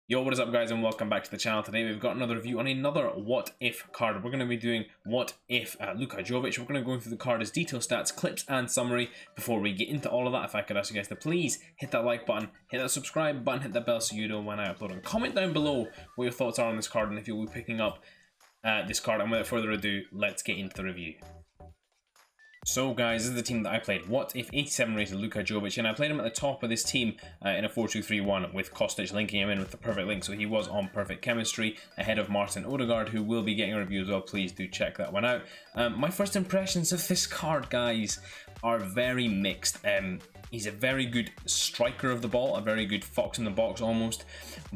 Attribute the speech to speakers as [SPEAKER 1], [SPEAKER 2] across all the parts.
[SPEAKER 1] Yo, what is up guys, and welcome back to the channel. Today we've got another review on another what if card. We're going to be doing what if LUKA JOVIC. We're going to go through the card as detail, stats, clips and summary. Before we get into all of that, if I could ask you guys to please hit that like button, hit that subscribe button, hit that bell so you know when I upload, and comment down below what your thoughts are on this card and if you'll be picking up this card. And without further ado, let's get into the review. So guys, this is the team that I played. What if 87 rated LUKA JOVIC, and I played him at the top of this team in a 4-2-3-1 with Kostic linking him in with the perfect link, so he was on perfect chemistry ahead of Martin Odegaard, who will be getting a review as well. Please do check that one out. My first impressions of this card, guys, are very mixed. He's a very good striker of the ball, a very good fox in the box almost,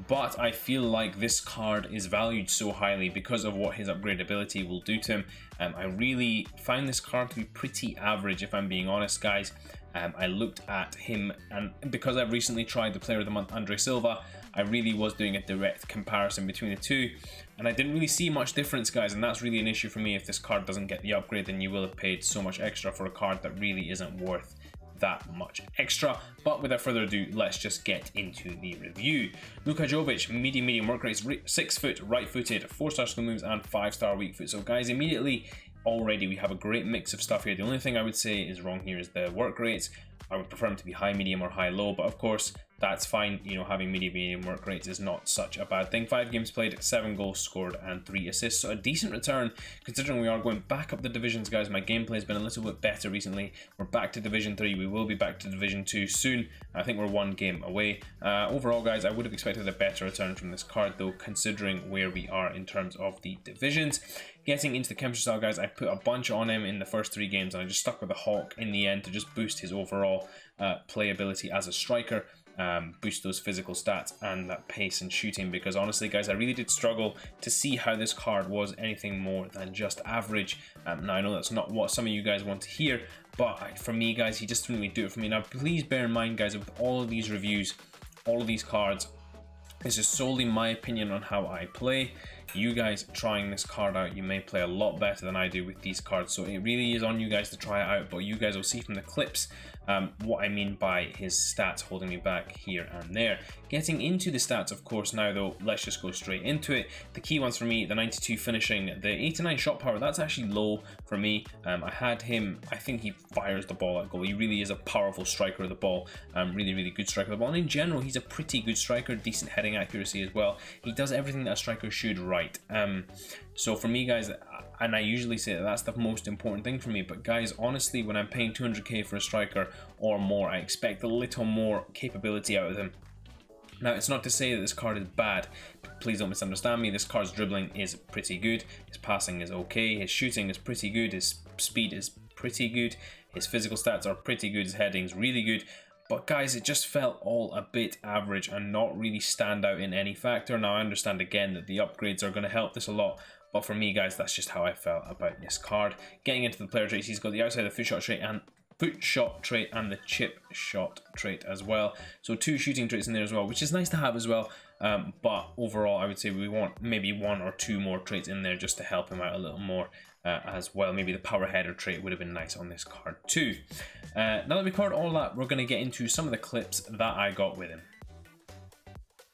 [SPEAKER 1] but I feel like this card is valued so highly because of what his upgrade ability will do to him. I really found this card to be pretty average, if I'm being honest, guys. I looked at him, and because I've recently tried the Player of the Month, Andre Silva, I really was doing a direct comparison between the two, and I didn't really see much difference, guys, and that's really an issue for me. If this card doesn't get the upgrade, then you will have paid so much extra for a card that really isn't worth that much extra. But without further ado, let's just get into the review. LUKA JOVIC, medium work rates, 6 foot, right footed, 4-star skill moves and 5-star weak foot. So guys, immediately already we have a great mix of stuff here. The only thing I would say is wrong here is the work rates. I would prefer them to be high, medium or high low, but of course that's fine. You know, having medium work rates is not such a bad thing. 5 games played, 7 goals scored and 3 assists, so a decent return considering we are going back up the divisions, guys. My gameplay has been a little bit better recently. We're back to Division 3, we will be back to Division 2 soon. I think we're 1 game away. Overall, guys, I would have expected a better return from this card though, considering where we are in terms of the divisions. Getting into the chemistry style, guys, I put a bunch on him in the first 3 games, and I just stuck with the Hawk in the end to just boost his overall playability as a striker. Boost those physical stats and that pace and shooting, because honestly, guys, I really did struggle to see how this card was anything more than just average. Now I know that's not what some of you guys want to hear, but for me, guys, he just didn't really do it for me. Now please bear in mind, guys, with all of these reviews, all of these cards, this is solely my opinion on how I play. You guys trying this card out, you may play a lot better than I do with these cards, so it really is on you guys to try it out. But you guys will see from the clips what I mean by his stats holding me back here and there. Getting into the stats, of course, now though, let's just go straight into it. The key ones for me: the 92 finishing, the 89 shot power, that's actually low for me. I had him, I think he fires the ball at goal. He really is a powerful striker of the ball, really good striker of the ball, and in general he's a pretty good striker, decent heading accuracy as well. He does everything that a striker should right. So for me, guys, and I usually say that that's the most important thing for me, but guys, honestly, when I'm paying 200k for a striker or more, I expect a little more capability out of him. Now, it's not to say that this card is bad. Please don't misunderstand me. This card's dribbling is pretty good. His passing is okay. His shooting is pretty good. His speed is pretty good. His physical stats are pretty good. His heading's really good. But guys, it just felt all a bit average and not really stand out in any factor. Now, I understand again that the upgrades are going to help this a lot, but for me, guys, that's just how I felt about this card. Getting into the player traits, he's got the outside of the foot shot trait and the chip shot trait as well. So 2 shooting traits in there as well, which is nice to have as well. But overall, I would say we want maybe 1 or 2 more traits in there just to help him out a little more as well. Maybe the power header trait would have been nice on this card too. Now that we've covered all that, we're going to get into some of the clips that I got with him.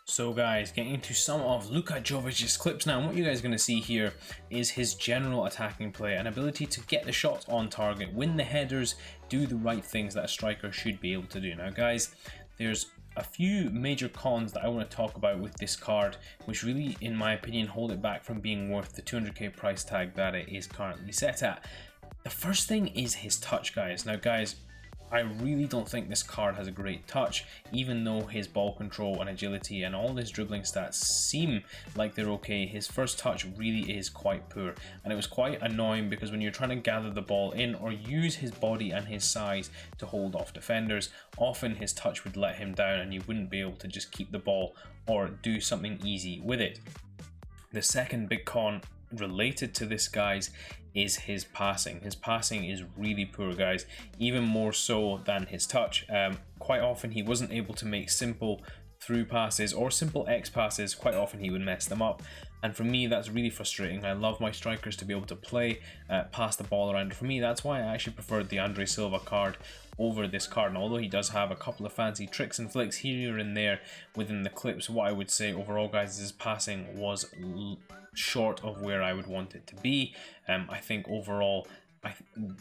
[SPEAKER 1] So guys, getting into some of LUKA JOVIC's clips now, and what you guys are going to see here is his general attacking play and ability to get the shots on target, win the headers, do the right things that a striker should be able to do. Now guys, there's a few major cons that I want to talk about with this card, which really, in my opinion, hold it back from being worth the 200k price tag that it is currently set at. The first thing is his touch, guys. Now guys, I really don't think this card has a great touch, even though his ball control and agility and all his dribbling stats seem like they're okay. His first touch really is quite poor, and it was quite annoying because when you're trying to gather the ball in or use his body and his size to hold off defenders, often his touch would let him down and you wouldn't be able to just keep the ball or do something easy with it. The second big con related to this, guys, is his passing. His passing is really poor, guys, even more so than his touch. Quite often he wasn't able to make simple through passes or simple X passes, quite often he would mess them up. And for me, that's really frustrating. I love my strikers to be able to play, pass the ball around. For me, that's why I actually preferred the Andre Silva card over this card. And although he does have a couple of fancy tricks and flicks here and there within the clips, what I would say overall, guys, is his passing was short of where I would want it to be. I think overall,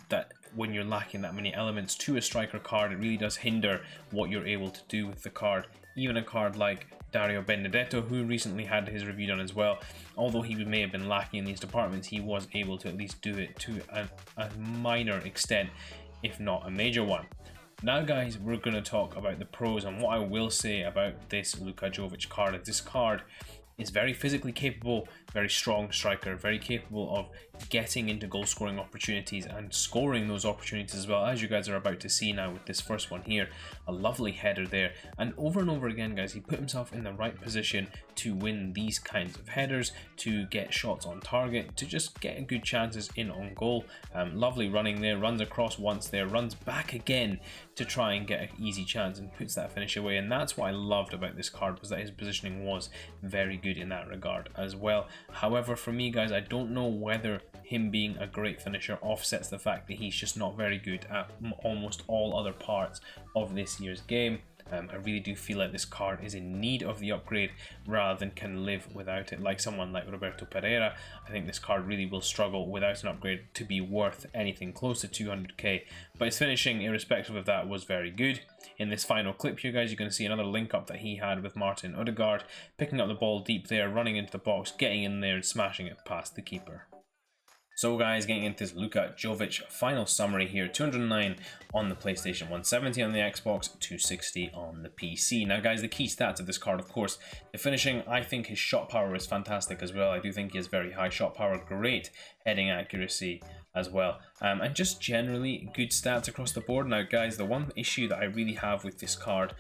[SPEAKER 1] that when you're lacking that many elements to a striker card, it really does hinder what you're able to do with the card. Even a card like Dario Benedetto, who recently had his review done as well, although he may have been lacking in these departments, he was able to at least do it to a minor extent, if not a major one. Now guys, we're going to talk about the pros, and what I will say about this Luka Jovic card is this card is very physically capable, very strong striker, very capable of getting into goal scoring opportunities and scoring those opportunities as well, as you guys are about to see now with this first one here. A lovely header there, and over again, guys, he put himself in the right position to win these kinds of headers, to get shots on target, to just get good chances in on goal. Lovely running there, runs across once there, runs back again to try and get an easy chance and puts that finish away. And that's what I loved about this card, was that his positioning was very good in that regard as well. However, for me, guys, I don't know whether him being a great finisher offsets the fact that he's just not very good at almost all other parts of this year's game. I really do feel like this card is in need of the upgrade rather than can live without it. Like someone like Roberto Pereira, I think this card really will struggle without an upgrade to be worth anything close to 200k. But his finishing, irrespective of that, was very good. In this final clip here, guys, you're going to see another link up that he had with Martin Odegaard, picking up the ball deep there, running into the box, getting in there and smashing it past the keeper. So guys, getting into this Luka Jovic final summary here, 209 on the PlayStation, 170 on the Xbox, 260 on the PC. Now guys, the key stats of this card, of course, the finishing. I think his shot power is fantastic as well. I do think he has very high shot power, great heading accuracy as well, and just generally good stats across the board. Now guys, the one issue that I really have with this card,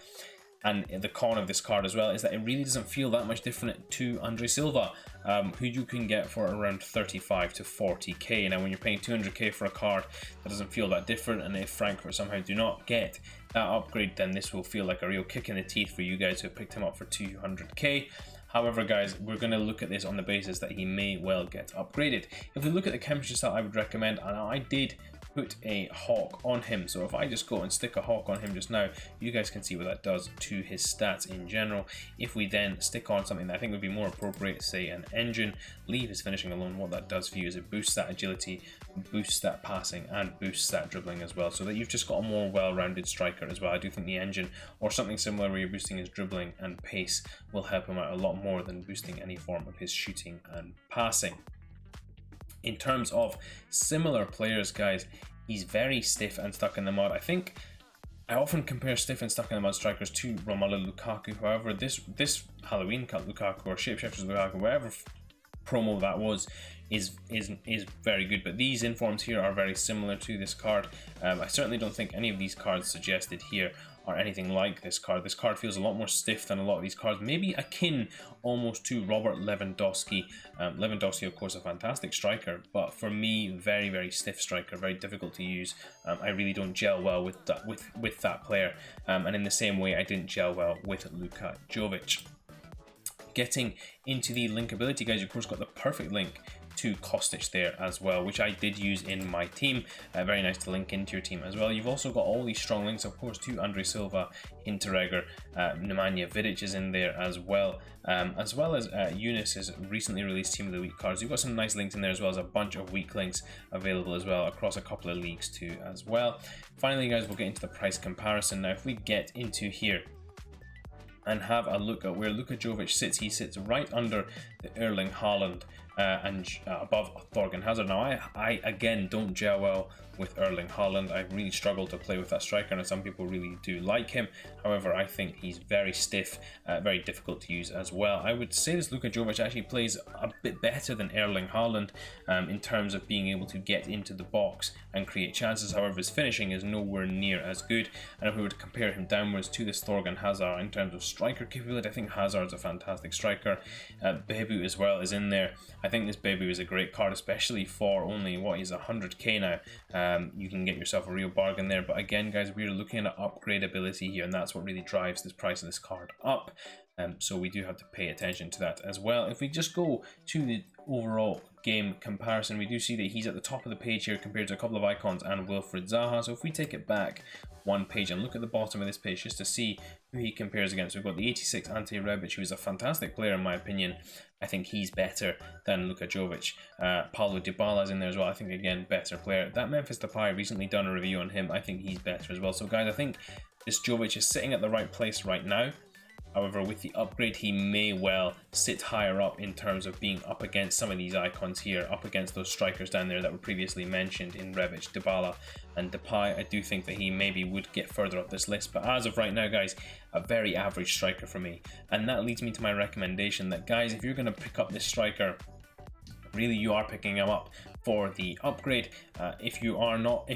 [SPEAKER 1] and the con of this card as well, is that it really doesn't feel that much different to Andre Silva, who you can get for around 35 to 40k. Now when you're paying 200k for a card, that doesn't feel that different, and if Frankfurt somehow do not get that upgrade, then this will feel like a real kick in the teeth for you guys who picked him up for 200k. However, guys, we're going to look at this on the basis that he may well get upgraded. If we look at the chemistry stat, I would recommend, and I did put a hawk on him, so if I just go and stick a hawk on him just now, you guys can see what that does to his stats in general. If we then stick on something that I think would be more appropriate, say an engine, leave his finishing alone, what that does for you is it boosts that agility, boosts that passing, and boosts that dribbling as well, so that you've just got a more well-rounded striker as well. I do think the engine or something similar where you're boosting his dribbling and pace will help him out a lot more than boosting any form of his shooting and passing. In terms of similar players, guys, he's very stiff and stuck in the mud. I think I often compare stiff and stuck in the mud strikers to Romelu Lukaku. However, this Halloween Cut Lukaku or Shapeshifters Lukaku, whatever promo that was, is very good. But these informs here are very similar to this card. I certainly don't think any of these cards suggested here are anything like this card. This card feels a lot more stiff than a lot of these cards, maybe akin almost to Robert Lewandowski. Lewandowski, of course, a fantastic striker, but for me, very stiff striker, very difficult to use. I really don't gel well with that player, and in the same way, I didn't gel well with Luka Jovic. Getting into the linkability, guys, you of course got the perfect link to Kostic there as well, which I did use in my team. Very nice to link into your team as well. You've also got all these strong links, of course, to Andre Silva, Hinteregger, Nemanja Vidic is in there as well as Eunice's recently released Team of the Week cards. You've got some nice links in there, as well as a bunch of weak links available as well across a couple of leagues too as well. Finally, guys, we'll get into the price comparison. Now, if we get into here and have a look at where Luka Jovic sits, he sits right under the Erling Haaland and above Thorgan Hazard. Now, I again don't gel well with Erling Haaland. I really struggle to play with that striker, and some people really do like him. However, I think he's very stiff, very difficult to use as well. I would say this Luka Jovic actually plays a bit better than Erling Haaland in terms of being able to get into the box and create chances. However, his finishing is nowhere near as good, and if we were to compare him downwards to this Thorgan Hazard in terms of striker capability. I think Hazard's a fantastic striker. Bebu as well is in there. I think this Bebu is a great card, especially for only, what, he's 100k now. You can get yourself a real bargain there. But again, guys, we're looking at upgrade ability here, and that's what really drives this price of this card up. So we do have to pay attention to that as well. If we just go to the overall game comparison, we do see that he's at the top of the page here compared to a couple of icons and Wilfried Zaha. So if we take it back one page and look at the bottom of this page just to see who he compares against, we've got the 86 Ante Rebic, who's a fantastic player in my opinion. I think he's better than Luka Jovic. Paulo Dybala's in there as well. I think, again, better player. That Memphis Depay, recently done a review on him. I think he's better as well. So guys, I think this Jovic is sitting at the right place right now. However, with the upgrade, he may well sit higher up in terms of being up against some of these icons here, up against those strikers down there that were previously mentioned in Rebic, Dybala and Depay. I do think that he maybe would get further up this list, but as of right now, guys, a very average striker for me. And that leads me to my recommendation that, guys, if you're going to pick up this striker, really you are picking him up for the upgrade. If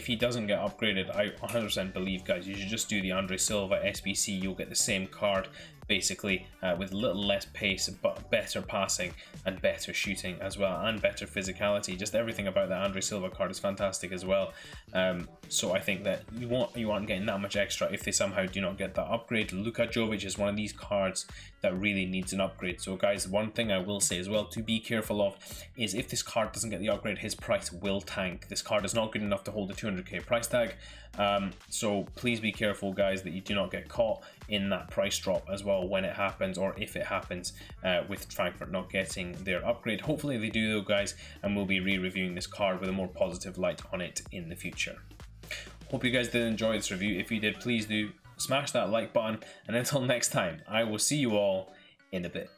[SPEAKER 1] he doesn't get upgraded, I 100% believe, guys, you should just do the Andre Silva SBC. You'll get the same card basically, with a little less pace but better passing and better shooting as well, and better physicality. Just everything about that Andre Silva card is fantastic as well. So I think that you aren't getting that much extra if they somehow do not get that upgrade. Luka Jovic is one of these cards that really needs an upgrade. So guys, one thing I will say as well to be careful of is if this card doesn't get the upgrade, his price will tank. This card is not good enough to hold a 200k price tag. So please be careful, guys, that you do not get caught in that price drop as well when it happens, or if it happens, with Frankfurt not getting their upgrade. Hopefully they do though, guys, and we'll be re-reviewing this card with a more positive light on it in the future. Hope you guys did enjoy this review. If you did, please do smash that like button, and until next time, I will see you all in a bit.